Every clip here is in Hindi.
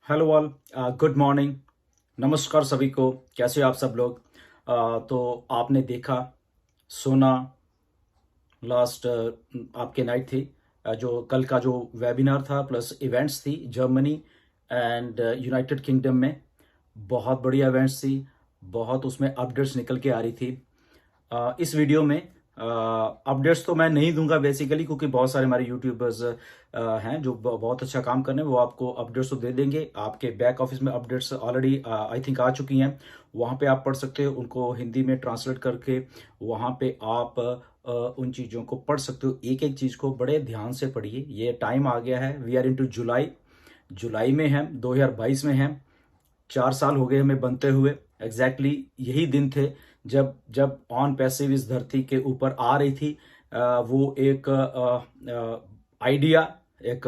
Hello all. Good morning. नमस्कार सभी को। कैसे हो आप सब लोग? तो आपने देखा, सुना, लास्ट आपके नाइट थी, जो कल का जो वेबिनार था प्लस इवेंट्स थी जर्मनी एंड यूनाइटेड किंगडम में। बहुत बढ़िया इवेंट्स थी। बहुत उसमें अपडेट्स निकल के आ रही थी। इस वीडियो में अपडेट्स तो मैं नहीं दूंगा बेसिकली, क्योंकि बहुत सारे हमारे यूट्यूबर्स हैं जो बहुत अच्छा काम कर रहे हैं। वो आपको अपडेट्स तो दे देंगे। आपके बैक ऑफिस में अपडेट्स ऑलरेडी आई थिंक आ चुकी हैं। वहाँ पे आप पढ़ सकते हो, उनको हिंदी में ट्रांसलेट करके वहाँ पे आप उन चीज़ों को पढ़ सकते हो। एक एक चीज़ को बड़े ध्यान से पढ़िए। ये टाइम आ गया है, वी आर इनटू जुलाई। जुलाई में है, 2022 में है। 4 साल हो गए हमें बनते हुए। एग्जैक्टली यही दिन थे जब जब ऑन पैसिव इस धरती के ऊपर आ रही थी। वो एक आइडिया, एक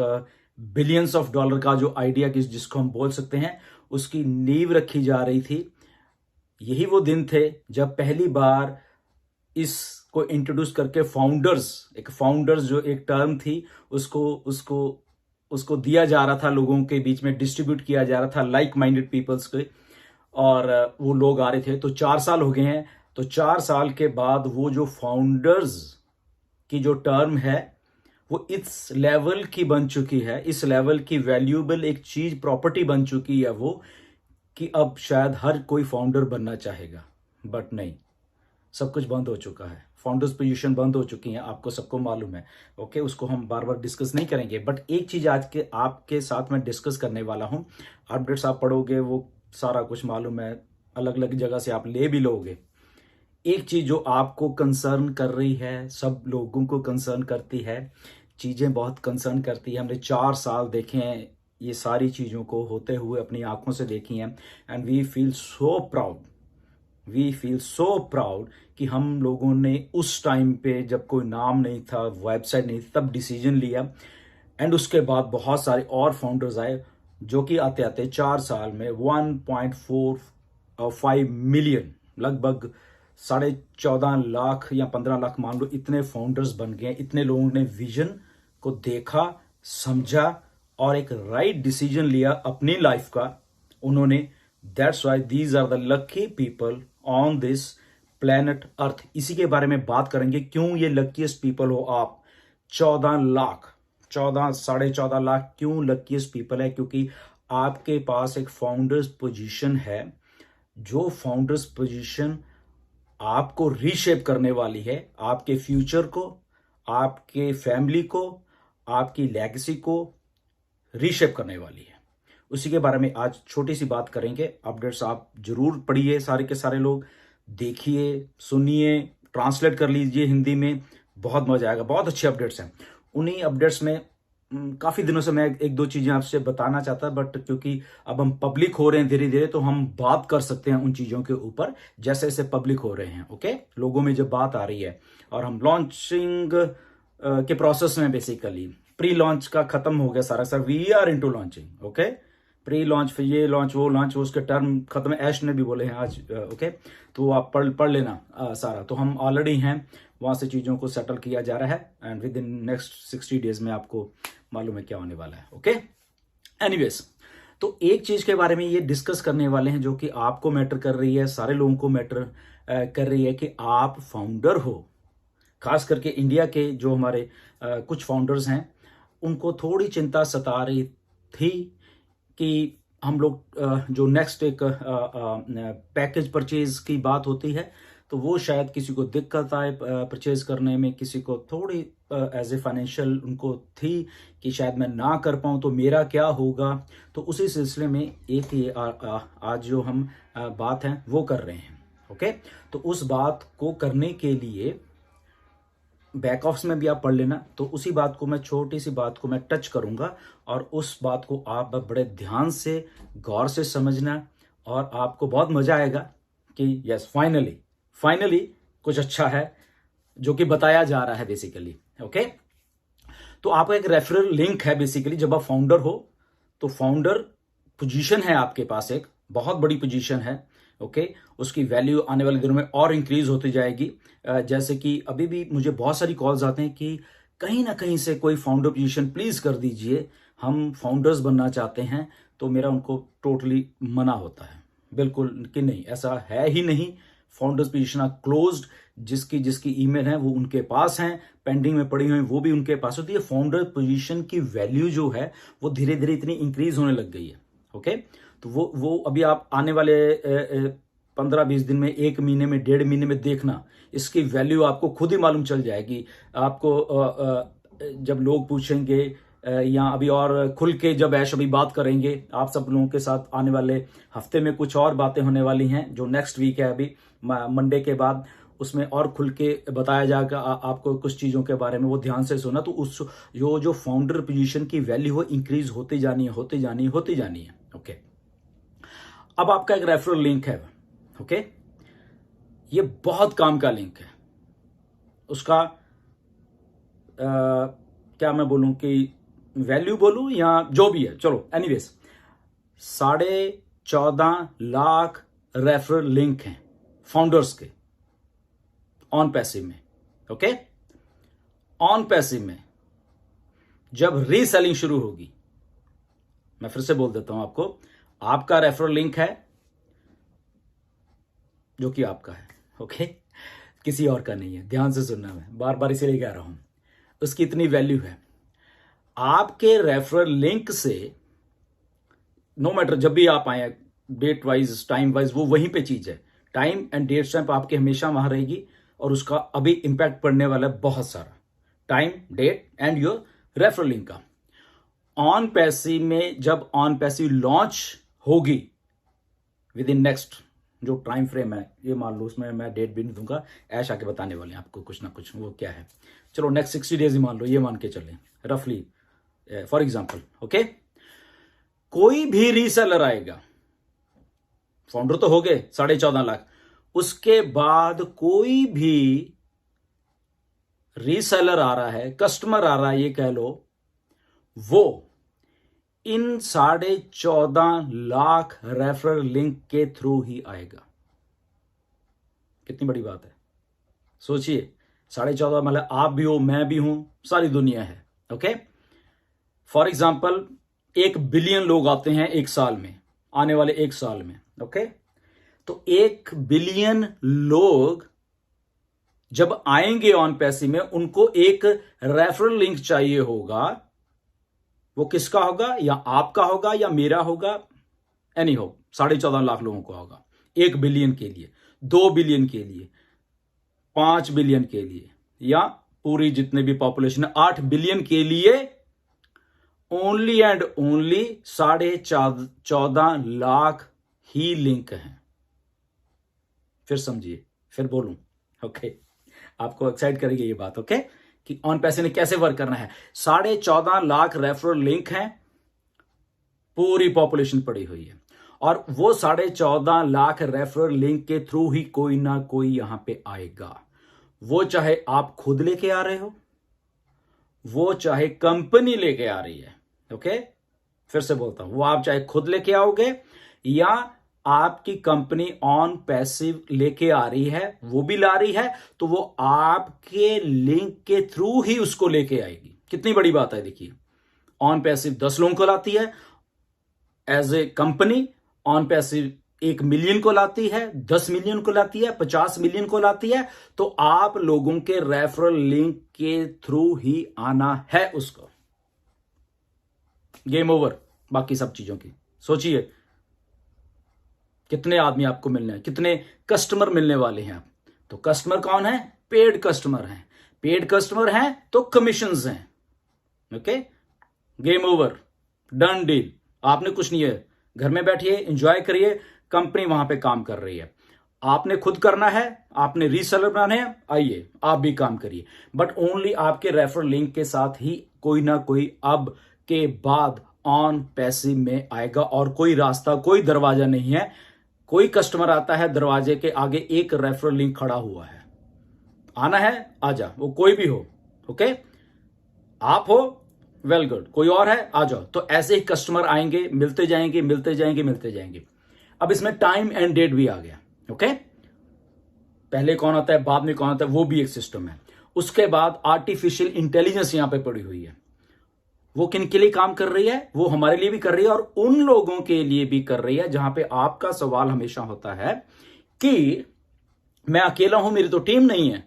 बिलियंस ऑफ डॉलर का जो आइडिया जिसको हम बोल सकते हैं, उसकी नींव रखी जा रही थी। यही वो दिन थे जब पहली बार इसको इंट्रोड्यूस करके फाउंडर्स जो एक टर्म थी, उसको उसको उसको दिया जा रहा था, लोगों के बीच में डिस्ट्रीब्यूट किया जा रहा था, लाइक माइंडेड पीपल्स के। और वो लोग आ रहे थे। तो 4 साल हो गए हैं। तो 4 साल के बाद वो जो फाउंडर्स की जो टर्म है, वो इस लेवल की बन चुकी है, इस लेवल की वैल्यूएबल एक चीज, प्रॉपर्टी बन चुकी है वो, कि अब शायद हर कोई फाउंडर बनना चाहेगा। बट नहीं, सब कुछ बंद हो चुका है। फाउंडर्स पोजीशन बंद हो चुकी हैं, आपको सबको मालूम है। ओके, उसको हम बार बार डिस्कस नहीं करेंगे। बट एक चीज आज के आपके साथ में डिस्कस करने वाला हूं। अपडेट्स आप पढ़ोगे, वो सारा कुछ मालूम है, अलग अलग जगह से आप ले भी लोगे। एक चीज जो आपको कंसर्न कर रही है, सब लोगों को कंसर्न करती है, चीजें बहुत कंसर्न करती है। हमने 4 साल देखे हैं, ये सारी चीजों को होते हुए अपनी आंखों से देखी हैं। And we feel so proud कि हम लोगों ने उस टाइम पे, जब कोई नाम नहीं था, वेबसाइट नहीं थी, तब डिसीजन लिया। एंड उसके बाद बहुत सारे और फाउंडर्स आए, जो कि आते आते 4 साल में 1.45 मिलियन, लगभग 14.5 लाख या 15 लाख मान लो, इतने फाउंडर्स बन गए। इतने लोगों ने विजन को देखा, समझा और एक राइट डिसीजन लिया अपनी लाइफ का। उन्होंने, that's why these are the lucky people on this planet earth. इसी के बारे में बात करेंगे, क्यों ये लकीस्ट पीपल हो आप। 14 लाख, 14 साढ़े 14 लाख क्यों लकीस्ट पीपल है? क्योंकि आपके पास एक फाउंडर्स पोजीशन है, जो फाउंडर्स पोजीशन आपको रीशेप करने वाली है, आपके फ्यूचर को, आपके फैमिली को, आपकी लेगेसी को रीशेप करने वाली है। उसी के बारे में आज छोटी सी बात करेंगे। अपडेट्स आप जरूर पढ़िए, सारे के सारे लोग देखिए, सुनिए, ट्रांसलेट कर लीजिए हिंदी में, बहुत मजा आएगा। बहुत अच्छे अपडेट्स हैं। उन्हीं अपडेट्स में काफी दिनों से मैं एक दो चीजें आपसे बताना चाहता, बट क्योंकि अब हम पब्लिक हो रहे हैं धीरे धीरे, तो हम बात कर सकते हैं उन चीजों के ऊपर जैसे जैसे पब्लिक हो रहे हैं। ओके, लोगों में जब बात आ रही है, और हम लॉन्चिंग के प्रोसेस में, बेसिकली प्री लॉन्च का खत्म हो गया सारा sir, we are into launching. Okay, pre launch, फिर ये लॉन्च, वो लॉन्च, उसके टर्म खत्म है, ऐश ने भी बोले हैं आज। ओके, तो आप पढ़ लेना सारा। तो हम ऑलरेडी हैं, वहां से चीजों को सेटल किया जा रहा है। And with in next 60 days में आपको मालूम है क्या होने वाला है। ओके, एनीवेज, तो एक चीज के बारे में ये डिस्कस करने वाले हैं, जो कि आपको मैटर कर रही है, सारे लोगों को मैटर कर रही है, कि आप फाउंडर हो। खास करके इंडिया के जो हमारे कुछ फाउंडर्स हैं, उनको थोड़ी चिंता सता रही थी कि हम लोग जो नेक्स्ट एक पैकेज परचेज की बात होती है, तो वो शायद किसी को दिक्कत आए परचेज करने में, किसी को थोड़ी एज ए फाइनेंशियल उनको थी कि शायद मैं ना कर पाऊं तो मेरा क्या होगा। तो उसी सिलसिले में एक ये आज जो हम बात है वो कर रहे हैं। ओके, तो उस बात को करने के लिए बैक ऑफ्स में भी आप पढ़ लेना। तो उसी बात को मैं, छोटी सी बात को मैं टच करूंगा, और उस बात को आप बड़े ध्यान से, गौर से समझना, और आपको बहुत मजा आएगा कि यस, फाइनली कुछ अच्छा है जो कि बताया जा रहा है बेसिकली। ओके, तो आपका एक रेफरल लिंक है बेसिकली। जब आप फाउंडर हो, तो फाउंडर पोजीशन है आपके पास, एक बहुत बड़ी पोजीशन है। ओके, उसकी वैल्यू आने वाले दिनों में और इंक्रीज होती जाएगी। जैसे कि अभी भी मुझे बहुत सारी कॉल्स आते हैं कि कहीं ना कहीं से कोई फाउंडर पोजीशन प्लीज कर दीजिए। हम फाउंडर्स बनना चाहते हैं, तो मेरा उनको टोटली मना होता है, बिल्कुल कि नहीं, ऐसा है ही नहीं। Founders position are closed. जिसकी जिसकी ईमेल है वो उनके पास हैं, पेंडिंग में पड़ी हुई वो भी उनके पास होती है। फाउंडर पोजीशन की वैल्यू जो है वो धीरे धीरे इतनी इंक्रीज होने लग गई है। ओके, तो वो अभी आप आने वाले 15-20 दिन में, 1 महीने में, 1.5 महीने में देखना, इसकी वैल्यू आपको खुद ही मालूम चल जाएगी। आपको जब लोग पूछेंगे या अभी और खुल के जब ऐश अभी बात करेंगे आप सब लोगों के साथ, आने वाले हफ्ते में कुछ और बातें होने वाली हैं, जो नेक्स्ट वीक है अभी मंडे के बाद, उसमें और खुल के बताया जाएगा आपको कुछ चीज़ों के बारे में। वो ध्यान से सुना, तो उस जो फाउंडर पोजीशन की वैल्यू हो इंक्रीज होती जानी है, होती जानी है, होती जानी है। ओके, अब आपका एक रेफरल लिंक है। ओके, ये बहुत काम का लिंक है। उसका क्या मैं बोलूं कि वैल्यू बोलूं या जो भी है, चलो एनीवेज, 14.5 लाख रेफरल लिंक हैं फाउंडर्स के ऑन पैसिव में। ओके, ऑन पैसिव में जब रीसेलिंग शुरू होगी, मैं फिर से बोल देता हूं आपको, आपका रेफरल लिंक है जो कि आपका है। ओके, किसी और का नहीं है, ध्यान से सुनना, मैं बार बार इसीलिए कह रहा हूं, उसकी इतनी वैल्यू है। आपके रेफरल लिंक से नो मैटर जब भी आप आए, डेट वाइज, टाइम वाइज, वो वहीं पे चीज है। टाइम एंड डेट स्टैंप आपके हमेशा वहां रहेगी, और उसका अभी इंपैक्ट पड़ने वाला है बहुत सारा, time, date and your referral link का। ऑन पैसिव में जब ऑन पैसिव लॉन्च होगी विद इन नेक्स्ट जो टाइम फ्रेम है, ये मान लो, उसमें मैं डेट भी नहीं दूंगा, ऐश आके बताने वाले हैं आपको कुछ ना कुछ, वो क्या है, चलो नेक्स्ट 60 डेज ही मान लो, ये मान के चलें रफली फॉर एग्जाम्पल। ओके, कोई भी रीसेलर आएगा, फाउंडर तो हो गए 14.5 लाख, उसके बाद कोई भी रीसेलर आ रहा है, कस्टमर आ रहा है, ये कह लो, वो इन 14.5 लाख रेफरल लिंक के थ्रू ही आएगा। कितनी बड़ी बात है, सोचिए, 14.5 मतलब आप भी हो, मैं भी हूं, सारी दुनिया है। ओके, फॉर एग्जाम्पल 1 बिलियन लोग आते हैं एक साल में, आने वाले 1 साल में। ओके, तो 1 बिलियन लोग जब आएंगे ऑन पैसिव में, उनको एक रेफरल लिंक चाहिए होगा। वो किसका होगा, या आपका होगा या मेरा होगा, एनी हो, 14.5 लाख लोगों को होगा। 1 बिलियन के लिए, 2 बिलियन के लिए, 5 बिलियन के लिए, या पूरी जितने भी पॉपुलेशन है 8 बिलियन के लिए, only and only 14.5 lakh he link हैं। फिर समझिए, फिर बोलूं। ओके, आपको एक्साइट करेगी ये बात। ओके, कि ऑन पैसे ने कैसे वर्क करना है। 14.5 लाख रेफरल लिंक हैं, पूरी पॉपुलेशन पड़ी हुई है, और वो 14.5 लाख रेफरल लिंक के थ्रू ही कोई ना कोई यहां पे आएगा। वो चाहे आप खुद लेके आ रहे हो, वो चाहे कंपनी लेके आ रही है। ओके, फिर से बोलता हूं, वो आप चाहे खुद लेके आओगे या आपकी कंपनी ऑन पैसिव लेके आ रही है, वो भी ला रही है, तो वो आपके लिंक के थ्रू ही उसको लेके आएगी। कितनी बड़ी बात है, देखिए, ऑन पैसिव 10 लोगों को लाती है as a company, OnPassive 1 million को लाती है, 10 मिलियन को लाती है, 50 मिलियन को लाती है, तो आप लोगों के रेफरल लिंक के थ्रू ही आना है उसको। गेम ओवर बाकी सब चीजों की। सोचिए कितने आदमी आपको मिलने हैं, कितने कस्टमर मिलने वाले हैं। तो कस्टमर कौन है, पेड कस्टमर हैं। पेड कस्टमर हैं तो कमीशंस हैं। Okay, game over, done deal. आपने कुछ नहीं है, घर में बैठिए, एंजॉय करिए, कंपनी वहां पे काम कर रही है। आपने खुद करना है, आपने रीसेलर बनाने हैं, आइए आप भी काम करिए, बट ओनली आपके रेफरल लिंक के साथ ही कोई ना कोई अब के बाद ऑन पैसिव में आएगा, और कोई रास्ता, कोई दरवाजा नहीं है। कोई कस्टमर आता है, दरवाजे के आगे एक रेफरल लिंक खड़ा हुआ है, आना है आजा, वो कोई भी हो। ओके, आप हो, वेल गुड, कोई और है आ जाओ। तो ऐसे ही कस्टमर आएंगे, मिलते जाएंगे, मिलते जाएंगे, मिलते जाएंगे। अब इसमें टाइम एंड डेट भी आ गया। ओके, पहले कौन आता है, बाद में कौन आता है, वो भी एक सिस्टम है। उसके बाद आर्टिफिशियल इंटेलिजेंस यहां पे पड़ी हुई है। वो किन के लिए काम कर रही है? वो हमारे लिए भी कर रही है और उन लोगों के लिए भी कर रही है जहां पे आपका सवाल हमेशा होता है कि मैं अकेला हूं, मेरी तो टीम नहीं है।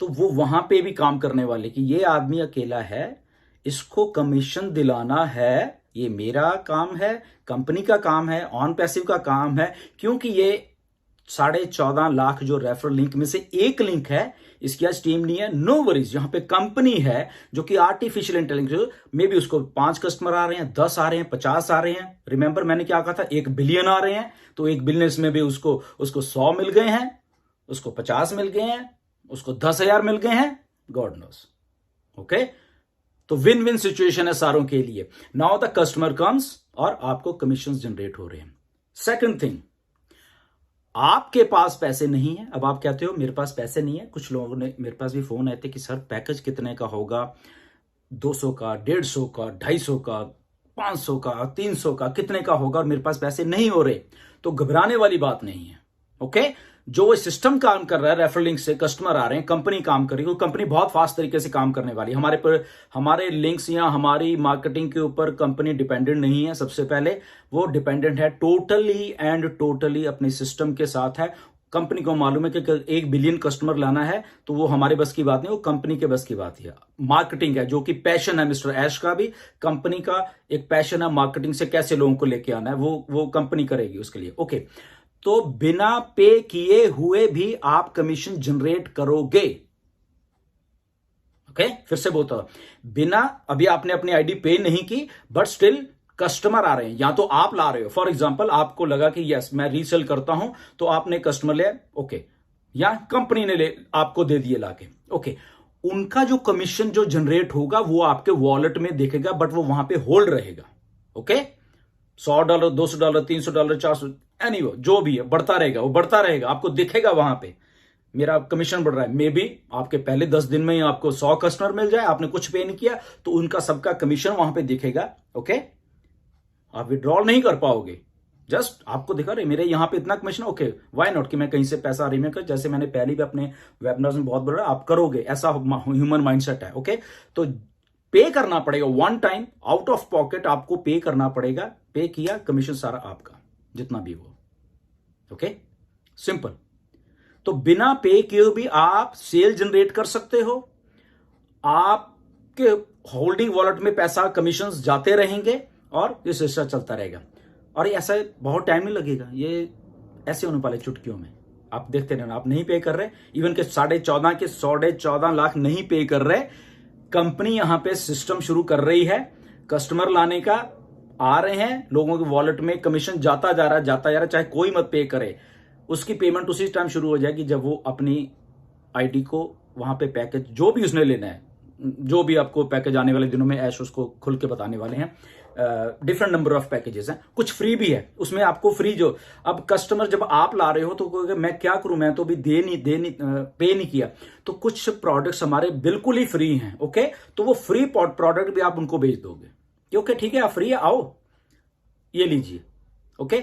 तो वो वहां पे भी काम करने वाले कि ये आदमी अकेला है, इसको कमीशन दिलाना है, ये मेरा काम है, कंपनी का काम है, ऑन पैसिव का काम है, क्योंकि ये 14.5 लाख जो रेफरल लिंक में से एक लिंक है, इसकी आज टीम नहीं है। नो वरीज, यहां पे कंपनी है जो कि आर्टिफिशियल इंटेलिजेंस में भी उसको 5 कस्टमर आ रहे हैं, 10 आ रहे हैं, 50 आ रहे हैं। रिमेंबर मैंने क्या कहा था, 1 बिलियन आ रहे हैं, तो 1 बिलियन में भी उसको 100 मिल गए हैं, उसको 50 मिल गए हैं, उसको 10,000 मिल गए हैं, गॉड नोस। ओके, तो विन विन सिचुएशन है सारों के लिए। नाउ द कस्टमर कम्स और आपको कमीशन जनरेट हो रहे हैं। सेकंड थिंग, आपके पास पैसे नहीं है। अब आप कहते हो मेरे पास पैसे नहीं है। कुछ लोगों ने मेरे पास भी फोन आए थे कि सर पैकेज कितने का होगा, 200 का, 150 का, 250 का, 500 का, 300 का, कितने का होगा और मेरे पास पैसे नहीं हो रहे। तो घबराने वाली बात नहीं है। ओके, जो सिस्टम काम कर रहा है, रेफरल लिंक से कस्टमर आ रहे हैं, कंपनी काम कर रही है, कंपनी बहुत फास्ट तरीके से काम करने वाली है। हमारे लिंक्स या हमारी मार्केटिंग के ऊपर कंपनी डिपेंडेंट नहीं है। सबसे पहले वो डिपेंडेंट है टोटली एंड टोटली अपने सिस्टम के साथ है। कंपनी को मालूम है कि 1 बिलियन कस्टमर लाना है, तो वो हमारे बस की बात नहीं, वो कंपनी के बस की बात है। मार्केटिंग है जो कि पैशन है मिस्टर ऐश का भी, कंपनी का एक पैशन है मार्केटिंग से कैसे लोगों को लेके आना है, वो कंपनी करेगी उसके लिए। ओके, तो बिना पे किए हुए भी आप कमीशन जनरेट करोगे। ओके, फिर से बोलता हूं, बिना, अभी आपने अपनी आईडी पे नहीं की बट स्टिल कस्टमर आ रहे हैं, या तो आप ला रहे हो। फॉर एग्जांपल, आपको लगा कि यस मैं रीसेल करता हूं, तो आपने कस्टमर ले, ओके, या कंपनी ने ले आपको दे दिए लाके, ओके, उनका जो कमीशन जो जनरेट होगा वो आपके वॉलेट में दिखेगा, बट वो वहां पे होल्ड रहेगा। ओके, $100, $200, $300, $400, एनीवे जो भी है बढ़ता रहेगा, वो बढ़ता रहेगा, आपको दिखेगा वहां पे मेरा कमीशन बढ़ रहा है। मे बी आपके पहले 10 दिन में ही आपको 100 कस्टमर मिल जाए, आपने कुछ पे नहीं किया, तो उनका सबका कमीशन वहां पे दिखेगा। ओके, आप विड्रॉल नहीं कर पाओगे, जस्ट आपको दिखा रहे मेरे यहां पे इतना कमीशन, ओके व्हाई नॉट, कि मैं कहीं से पैसा रिमेक कर, जैसे मैंने पहले भी अपने वेबिनार में बहुत बोला, आप करोगे, ऐसा ह्यूमन माइंडसेट है। ओके, तो पे करना पड़ेगा, one time out of pocket आपको पे करना पड़ेगा। पे किया, कमीशन सारा आपका, जितना भी हो। Okay, simple. तो बिना पे किए भी आप सेल जनरेट कर सकते हो, आपके होल्डिंग वॉलेट में पैसा कमीशंस जाते रहेंगे और ये सिलसिला चलता रहेगा। और ऐसा बहुत टाइम नहीं लगेगा, ये ऐसे होने वाले चुटकियों में आप देखते रहना। आप नहीं पे कर रहे, इवन के 14.5 लाख नहीं पे कर रहे, कंपनी यहां पे सिस्टम शुरू कर रही है, कस्टमर लाने का आ रहे हैं, लोगों के वॉलेट में कमीशन जाता जा रहा है, चाहे कोई मत पे करे, उसकी पेमेंट उसी टाइम शुरू हो जाएगी जब वो अपनी आईडी को वहां पे पैकेज जो भी उसने लेना है, जो भी आपको पैकेज आने वाले दिनों में ऐश उसको खुल के बताने वाले हैं। डिफरेंट नंबर ऑफ पैकेजेस हैं, कुछ फ्री भी है उसमें, आपको फ्री जो, अब कस्टमर जब आप ला रहे हो तो मैं क्या करूं, मैं तो भी पे नहीं किया, तो कुछ प्रोडक्ट्स हमारे बिल्कुल ही फ्री हैं। ओके, तो वो फ्री प्रोडक्ट भी आप उनको भेज दोगे कि ओके ठीक है, आप फ्री है, आओ ये लीजिए। ओके,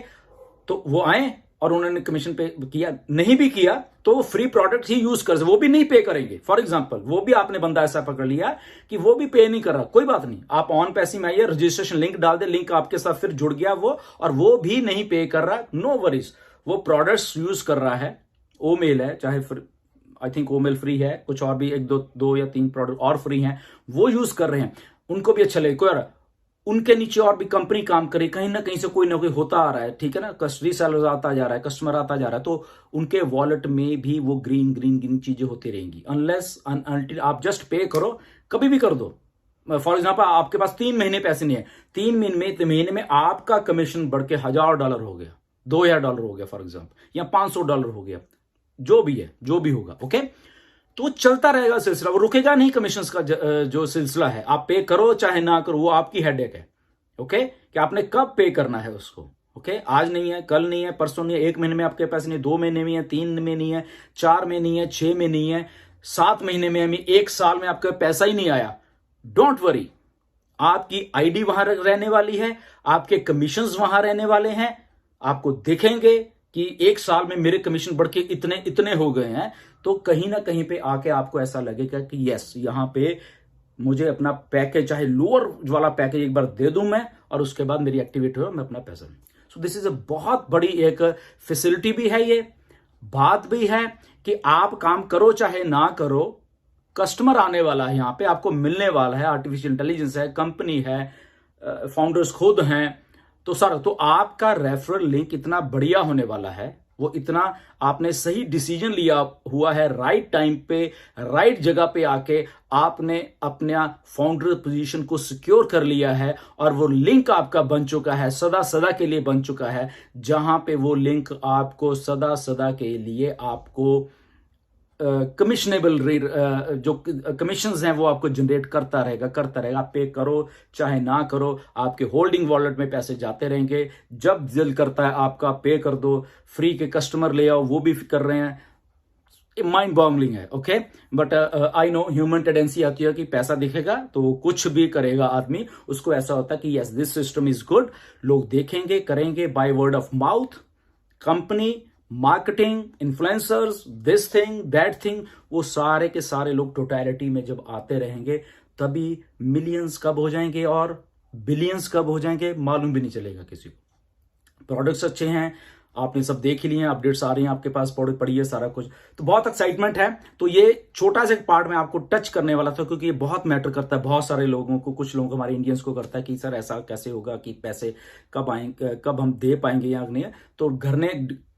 तो वो आए और उन्होंने कमीशन पे किया, नहीं भी किया तो वो फ्री प्रोडक्ट ही यूज कर, वो भी नहीं पे करेंगे। फॉर एग्जांपल, वो भी आपने बंदा ऐसा पकड़ लिया कि वो भी पे नहीं कर रहा, कोई बात नहीं, आप ऑन पैसे में आइए, रजिस्ट्रेशन लिंक डाल दे, लिंक आपके साथ फिर जुड़ गया वो, और वो भी नहीं पे कर रहा, नो वरीज, वो प्रोडक्ट्स यूज कर रहा है। ओमेल है, चाहे आई थिंक ओमेल फ्री है, कुछ और भी 1 2 या 3 प्रोडक्ट और फ्री हैं, वो यूज कर रहे हैं, उनको भी अच्छा लगेगा। उनके नीचे और भी कंपनी काम करे, कहीं ना कहीं से कोई ना कोई होता आ रहा है, ठीक है ना, रीसेलर आता जा रहा है, कस्टमर आता जा रहा है, तो उनके वॉलेट में भी वो ग्रीन चीजें होती रहेंगी, अनलेस अनटिल आप जस्ट पे करो, कभी भी कर दो। फॉर एग्जाम्पल, आपके पास 3 महीने पैसे नहीं है, 3 महीने में आपका कमीशन बढ़ के $1,000 हो गया, $2,000 हो गया फॉर एग्जाम्पल, या $500 हो गया, जो भी है, जो भी होगा। ओके, तो चलता रहेगा सिलसिला, वो रुकेगा नहीं। कमीशंस का जो सिलसिला है, आप पे करो चाहे ना करो, वो आपकी हेडेक है। ओके, कि आपने कब पे करना है उसको। ओके, आज नहीं है, कल नहीं है, परसों नहीं है, 1 महीने में आपके पैसे नहीं, 2 महीने में है, 3 में नहीं है, 4 में नहीं है, 6 में नहीं है, 7 महीने में, 1 साल में आपका पैसा ही नहीं आया, डोंट वरी, आपकी आईडी वहां रहने वाली है, आपके कमीशंस वहां रहने वाले हैं, आपको दिखेंगे कि 1 साल में मेरे कमीशन बढ़ के इतने हो गए हैं। तो कहीं ना कहीं पे आके आपको ऐसा लगेगा कि यस, यहां पे मुझे अपना पैकेज चाहे लोअर वाला पैकेज एक बार दे दूं मैं, और उसके बाद मेरी एक्टिविटी हो मैं अपना पैसा। सो दिस इज अ बहुत बड़ी एक फैसिलिटी भी है, ये बात भी है कि आप काम करो चाहे ना करो, कस्टमर आने वाला है, यहां पे आपको मिलने वाला है, आर्टिफिशियल इंटेलिजेंस है, कंपनी है, फाउंडर्स खुद हैं, तो सर तो आपका रेफरल लिंक इतना बढ़िया होने वाला है, वो इतना आपने सही डिसीजन लिया हुआ है, राइट टाइम पे राइट जगह पे आके आपने अपना फाउंडर पोजीशन को सिक्योर कर लिया है, और वो लिंक आपका बन चुका है, सदा सदा के लिए बन चुका है, जहां पे वो लिंक आपको सदा सदा के लिए आपको कमिशनेबल जो कमीशंस हैं वो आपको जनरेट करता रहेगा। आप पे करो चाहे ना करो, आपके होल्डिंग वॉलेट में पैसे जाते रहेंगे, जब दिल करता है आपका पे कर दो, फ्री के कस्टमर ले आओ, वो भी कर रहे हैं। माइंड बॉगलिंग है, okay. But I know human tendency आती है कि पैसा दिखेगा तो कुछ भी करेगा आदमी, उसको ऐसा होता है कि yes this system is good, लोग देखेंगे, करेंगे, by word of mouth, company, marketing, influencers, this thing that thing, वो सारे के सारे लोग टोटलिटी में जब आते रहेंगे, तभी मिलियंस कब हो जाएंगे और बिलियंस कब हो जाएंगे मालूम भी नहीं चलेगा किसी को। प्रोडक्ट्स अच्छे हैं, आपने सब देख ही लिए हैं, अपडेट्स आ रही हैं आपके पास, प्रोडक्ट पड़ी है, सारा कुछ, तो बहुत एक्साइटमेंट है। तो ये छोटा सा पार्ट में आपको टच करने वाला था, क्योंकि ये बहुत मैटर करता है बहुत सारे लोगों को, कुछ लोगों को, हमारे इंडियंस को करता है कि सर ऐसा कैसे होगा कि पैसे कब आएंगे, कब हम दे पाएंगे या नहीं। तो घर ने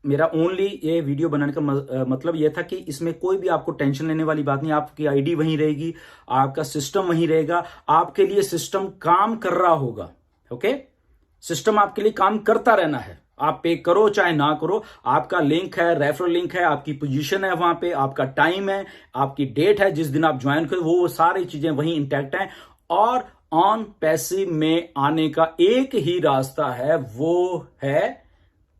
मेरा ओनली ये वीडियो बनाने का मतलब ये था कि इसमें कोई भी आपको टेंशन लेने वाली बात नहीं, आपकी आईडी वहीं रहेगी, आपका सिस्टम वहीं रहेगा, आपके लिए सिस्टम काम कर रहा होगा, ओके। सिस्टम आपके लिए काम करता रहना है, आप पे करो चाहे ना करो, आपका लिंक है, रेफरल लिंक है, आपकी पोजीशन है वहां पे, आपका टाइम है, आपकी डेट है जिस दिन आप ज्वाइन करें, वो सारी चीजें वहीं इंटैक्ट हैं। और ऑन पैसिव में आने का एक ही रास्ता है, वो है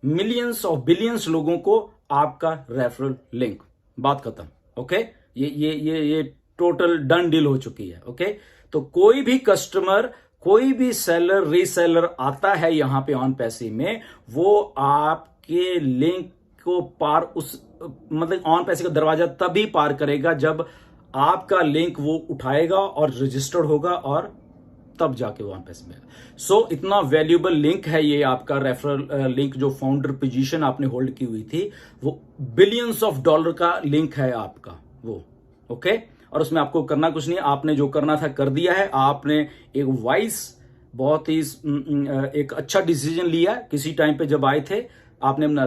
मिलियंस और बिलियंस लोगों को आपका रेफरल लिंक। बात खत्म, ओके। ये टोटल डन डील हो चुकी है, ओके। तो कोई भी कस्टमर, कोई भी सेलर, रीसेलर आता है यहां पे ऑन पैसिव में, वो आपके लिंक को पार मतलब ऑन पैसिव का दरवाजा तभी पार करेगा जब आपका लिंक वो उठाएगा और रजिस्टर्ड होगा, और तब जाके वो ऑन पैसिव में। सो इतना वैल्यूएबल लिंक है ये आपका रेफरल लिंक, जो फाउंडर पोजीशन आपने होल्ड की हुई थी, वो बिलियंस ऑफ डॉलर का लिंक है आपका वो, ओके। और उसमें आपको करना कुछ नहीं, आपने जो करना था कर दिया है, आपने एक वाइज, बहुत ही एक अच्छा डिसीजन लिया किसी टाइम पे जब आए थे, आपने अपना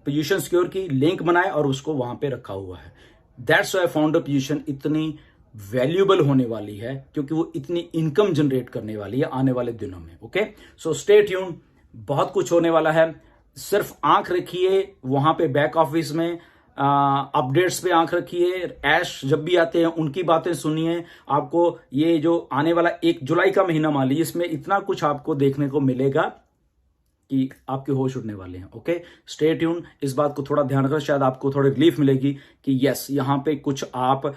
पोजीशन सिक्योर की, लिंक बनाए और उसको वहां पे रखा हुआ है। दैट्स वाई फाउंडर पोजीशन इतनी वैल्यूएबल होने वाली है, क्योंकि वो इतनी इनकम जनरेट करने वाली है आने वाले दिनों में, ओके। सो स्टे ट्यून, बहुत कुछ होने वाला है, सिर्फ आंख रखिए वहां पे बैक ऑफिस में, अपडेट्स पे आंख रखिए, ऐश जब भी आते हैं उनकी बातें सुनिए। आपको ये जो आने वाला 1 जुलाई का महीना मान लीजिए, इसमें इतना कुछ आपको देखने को मिलेगा कि आपके होश उड़ने वाले हैं, ओके। स्टे ट्यून, इस बात को थोड़ा ध्यान रखना, शायद आपको थोड़ी रिलीफ मिलेगी कि यस यहां पे कुछ आप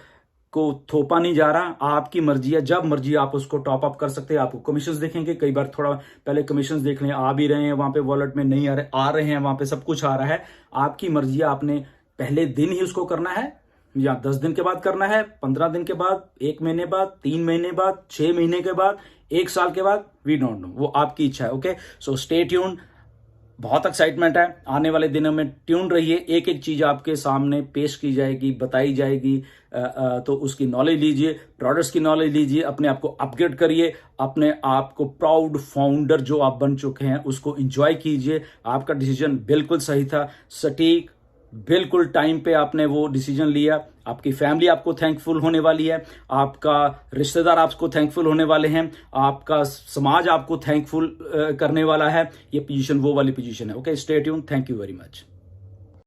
को थोपा नहीं जा रहा, आपकी मर्जी है, जब मर्जी आप उसको टॉप अप कर सकते हैं। आपको कमीशंस देखेंगे, कई बार थोड़ा पहले कमीशंस देख लें, आ भी रहे हैं वहां पे वॉलेट में, नहीं आ रहे हैं वहां पे, सब कुछ आ रहा है, आपकी मर्जी है। आपने पहले दिन ही उसको करना है, या 10 दिन के बाद करना है, 15 दिन के बाद, 1 महीने बाद, 3 महीने बाद, 6 महीने के बाद, 1 साल के बाद, वी डोंट नो, वो आपकी इच्छा है, ओके। सो स्टे ट्यून, बहुत एक्साइटमेंट है, आने वाले दिनों में ट्यून रहिए, एक एक चीज आपके सामने पेश की जाएगी, बताई जाएगी, तो उसकी नॉलेज लीजिए, प्रोडक्ट्स की नॉलेज लीजिए, अपने आप को अपग्रेड करिए, अपने आप को प्राउड फाउंडर जो आप बन चुके हैं उसको एंजॉय कीजिए। आपका डिसीजन बिल्कुल सही था, सटीक, बिल्कुल टाइम पे आपने वो डिसीजन लिया। आपकी फैमिली आपको थैंकफुल होने वाली है, आपका रिश्तेदार आपको थैंकफुल होने वाले हैं, आपका समाज आपको थैंकफुल करने वाला है। ये पोजीशन वो वाली पोजीशन है, okay. Stay tune, thank you very much.